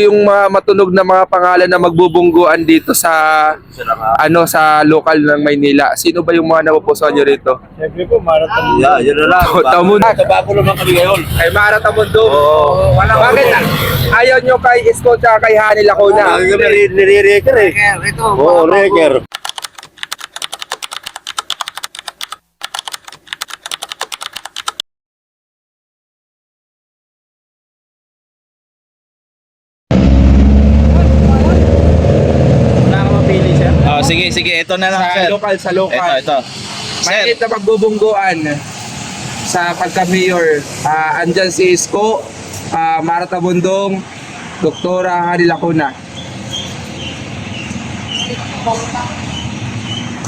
Yung mga matunog na mga pangalan na magbubungguan dito sa sa lokal ng Maynila. Sino ba yung mga napupusuan nyo rito? Siyempre po, marathon. Yeah, yun na lang. Tamon. Bago naman kami ngayon. Kay Mara Tamundo. Oo. Bakit ayaw nyo kay Isko at kay Hani Lacuna? Nire-reker eh. Ito, Oo, reker. Oh, sige, ito na lang, sir. Sa lokal. Ito. Sir, Mainit na magbubungguan sa pagka-mayor. Andyan si Isko, Mara Tabundong, Doktora Hani Lacuna.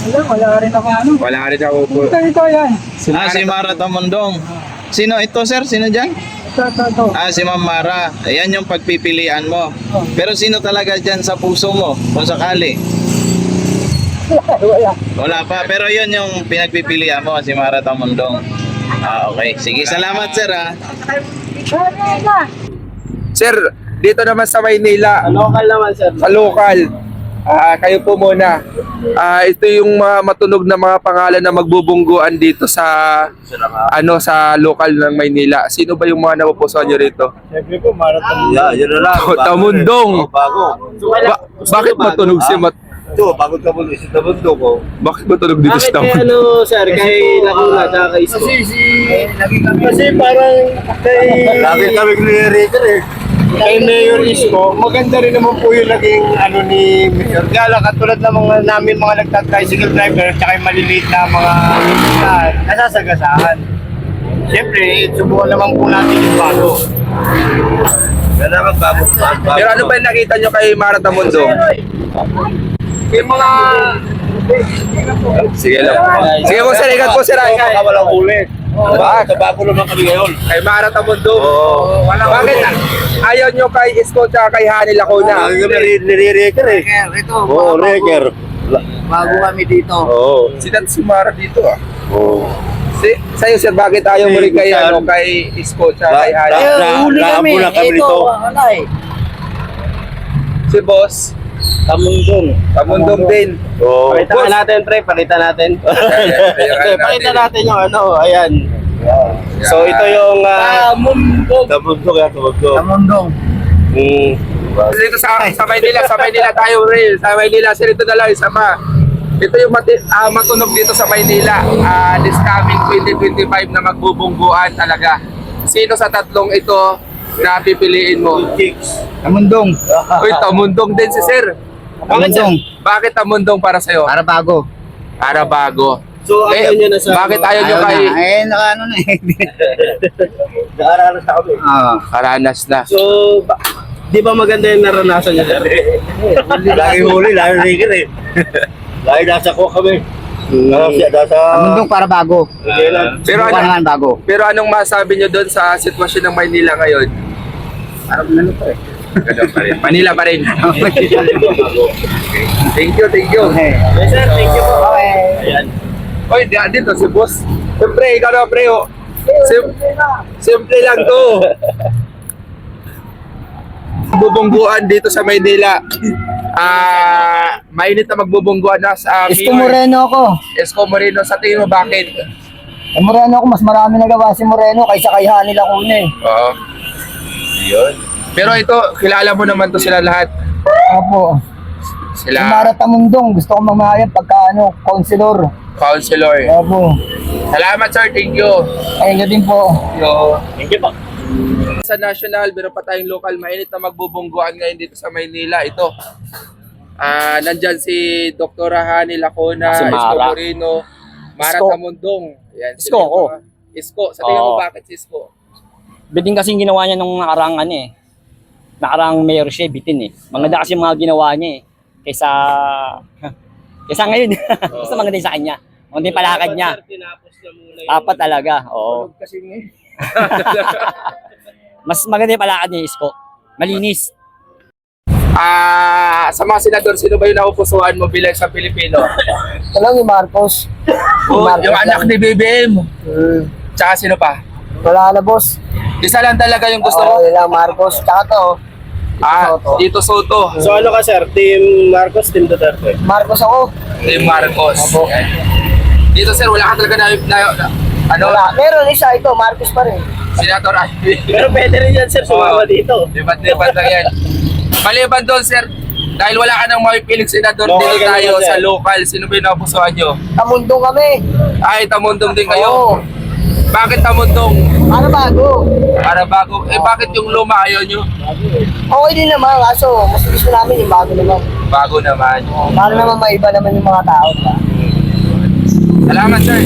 Wala rin ako ano. Wala rin ako po. Ito yan. si Mara Tamundong. Sino ito, sir? Sino dyan? Ito. Si Ma'am Mara. Ayan yung pagpipilian mo. Pero sino talaga dyan sa puso mo, kung sakali? Wala. Wala pa. Pero yun yung pinagpipilian mo, si Mara Tamundong. Okay. Sige, salamat, sir, ha. Sir, dito naman sa Maynila, Local naman, sir. sa lokal, kayo po muna. Ito yung mga matunog na mga pangalan na magbubungguan dito sa sa lokal ng Maynila. Sino ba yung mga napupusuan nyo rito? Siyempre po, marathon. Yeah, yun na lang. Tamundong. Bago. Bakit matunog si Ito, bago ka mo. Isi tabundo ko. Bakit matunog dito si Tamundong? ano, sir, kay Lacuna, tsaka kay Isko? Kasi parang Lagi kami nire-reker eh. kay Mayor Isko, maganda rin naman po yung naging ano ni Mayor. Kaya lang, katulad ng mga namin mga nagta-tricycle driver, tsaka yung maliliit na mga nasasagasaan. Siyempre, subukan naman po natin yung bago. Kailangan bago. Pero ano ba yung nakita nyo kay Mara Tamundong? Yung mga Sige lang. Sige po sir, ingat po sir. Walang ulit. Bago naman kami ngayon. Kay Mara Tamundong. Oo. Bakit ayaw nyo kay Isko at kay Hani Lacuna? Nire-reker eh. ito, Oo, reker. bago kami dito. Oo. Si Mara dito Oo. Sa'yo sir, bakit ayaw mo rin kay, kay Isko at kay Hani? Huli kami. Naambo na kami Ito, dito. wala eh. Si Boss, Tamundong. Tamundong din. Oo. Pakita nga natin, pre. Pakita natin. Pakita natin yung ano. Ayan. So, ito yung... Tamundong. Tabundo kaya tabundo. Tamundong. Dito sa Maynila tayo rin. Sa Maynila, sir, ito na lang isa pa. Ito yung matunog dito sa Maynila. This coming 2025 na magbubungguan talaga. Sino sa tatlong ito na pipiliin mo? Chicks. Tamundong. Uy, Tamundong din si sir. Tamundong. Bakit Tamundong para sa'yo? Para bago. Para bago. So, ayaw nyo na sa... Bakit ayaw nyo kay... Naka-ano na eh. Nakaranas na kami. Karanas na. So, di ba maganda yung naranasan niya? Lagi huli, lagi reker eh. Lagi nasa ko kami. Nasa... Tamundong para bago. Pero Subukan ano, naman bago. pero anong masabi nyo doon sa sitwasyon ng Maynila ngayon? Parang ano pa eh. Ganun pa rin. Manila pa rin. Thank you. Yes, sir. Thank you po. Okay. Ayan. Oy, dito si boss. Siyempre, ikaw na pre. Simple lang to. Bubungguan dito sa Maynila. Mainit na magbubungguan na sa Isko Moreno ako. Isko Moreno, sa tingin mo bakit? Moreno ako, mas marami nagawa si Moreno kaysa kay Hani Lacuna eh. Oo. Yun. Pero ito, kilala mo naman to sila lahat. Opo. Si Sila Mara Tamundong, gusto ko mamayan pagka councilor. councilor. Opo. Salamat sir, thank you. Ayun ka din po. Yo. Thank you po. Sa national, meron pa tayong local, mainit na magbubungguan ngayon dito sa Maynila. Ito. Nandyan si Dr. Hani Lacuna, Si Mara. Isko Moreno, Mara Isko. Tamundong. Yan, Isko sila yung ako. mga- Isko. Sa tingin mo Oo. bakit si Isko? Bitin kasi yung ginawa niya nung nakaraang ano eh. Nakaraang mayor siya, bitin eh. Maganda kasi yung mga ginawa niya eh. Kaysa ngayon. Basta maganda yung sa kanya. Maganda yung palakad niya. Dapat talaga. Oo. Mas maganda yung palakad niya, Isko. Malinis. Sa mga senador, sino ba yung napupusuan mo bilang sa Pilipino? Alam ni Marcos. Yung anak ni BBM. Tsaka sino pa? Wala na boss. Isa lang talaga yung gusto mo. Oo, yun lang Marcos. Tsaka to, Dito Soto. So ano ka sir? Team Marcos, Team Duterte? Marcos ako. Team Marcos. Yan. Dito sir, wala ka talaga ano, Wala. Meron isa ito, Marcos pa rin. Senator Ivy. Pero pwede rin yan sir, sumama dito. Libat-libat lang yan. Maliban doon sir, dahil wala ka nang mapipiling senador, Local dito ka tayo naman, sir. sa local. Sino ba yung napusuan nyo? Tamundong kami. Ay, Tamundong din kayo. Oo. Bakit Tamundong? Para bago. Para bago. Eh, bakit yung luma ayaw nyo? Okay din naman, kaso mas gusto namin yung bago naman. Bago naman. Para naman maiba naman yung mga tao. Diba? Salamat sir.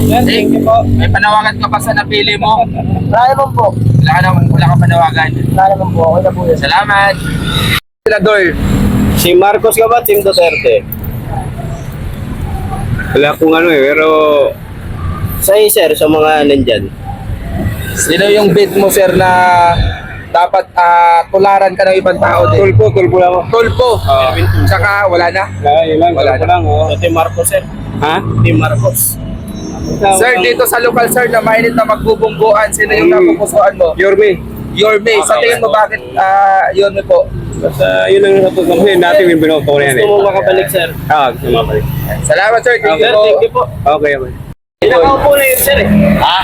Thank you po. May panawagan ka pa sa napili mo? Wala naman po. Wala ka panawagan. Wala naman po. Okay na po yun. Salamat. Senador. Si Marcos ka ba, Team Duterte? Wala kong ano pero... Sa'yo sir, sa mga nandyan. Sino yung bid mo sir na dapat tularan ka ng ibang tao din? Tulpo lang ako. Tulpo. Tsaka wala na. Yun lang, Wala na. lang oh. Team Marcos sir. Ha? Team Marcos. Sir, dito sa local sir na mainit na magbubungguan, sino yung napupusuan mo? Yorme. Yorme. Sa tingin mo bakit Yorme po? Basta yun ang natutunan natin yung binoto ko na yan. Gusto mo makabalik sir? Gusto mo makabalik. Salamat sir. Thank you po. Thank you po. Okay. Nakaupo na yun sir eh.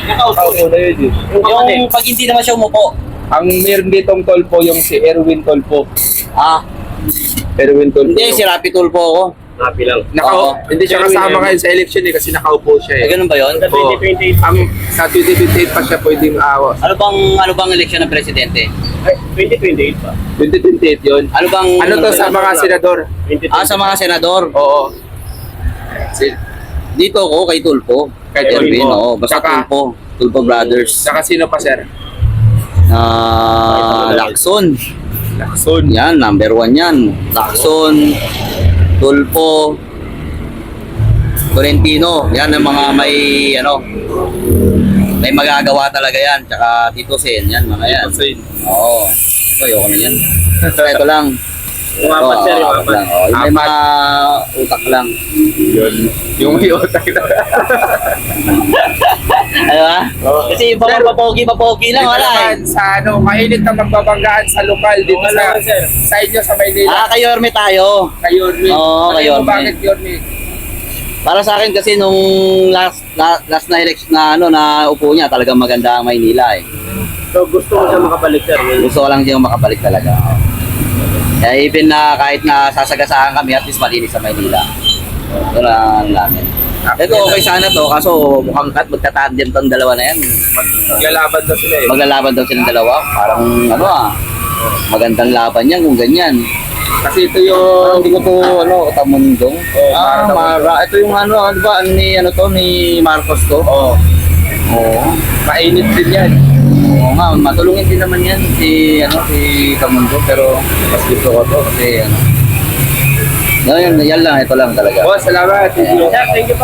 Nakaupo na yun. Yung pag hindi naman siya umupo. Ang meron ditong tolpo yung si Erwin Tolpo. Erwin Tolpo. Hindi, si Rapi Tulpo ako. Happy lang. Oo. Hindi siya kasama ngayon sa election eh kasi nakaupo siya eh. Ganun ba yun? Sa 2028. Sa 2028 pa siya pwedeng awa. Ano bang eleksyon ng presidente? Ay, 2028 pa. 2028 yun. Ano bang... Ano to sa mga senador? 2028. Sa mga senador. Oo. Dito ako kay Tulpo. Kay Erwin, Tulpo. oo. Basta Tsaka- Tulpo. Tulpo Brothers. Saka sino pa sir? Lacson. Lacson. Yan, number 1 yan. Lacson, Tulpo, Tolentino. Yan ang mga may magagawa talaga yan. Tsaka Tito Sen, yan mga yan. Oo. Ito, ayoko na yan. Ito lang. Umapat sir, Ito, umapat. lang. Oo, yung may mga utak lang. Yung may otak na. Ano ba? Kasi yung Sir, papogi lang, wala eh. Naman, sa mainit na magbabanggaan sa lokal dito Wala, sir. sa inyo sa Maynila. Kay Yorme tayo. Kay Yorme. Oo, kay Alam mo Yorme. Bakit Yorme? Para sa akin kasi nung last na election na upo niya, talagang maganda ang Maynila eh. So gusto mo siya makabalik sir? Gusto ko lang siyang makabalik talaga. Kaya even na kahit na sasagasaan kami, at least malinis sa Maynila. Ito lang namin. Ito okay sana to, kaso mukhang magtatandem tong dalawa na yan. Maglalaban na sila eh. Maglalaban daw silang dalawa. Parang magandang laban yan kung ganyan. Kasi ito yung... Hindi ko to, Tamundong. Mara Tamundong. Mara. Ito yung ni Marcos to. Oo. Oo. Mainit din yan. Oo nga, matulungin din naman yan si Tamundong, pero mas gusto ko to kasi yan lang, ito lang talaga. Oh, salamat. Sir, thank you po.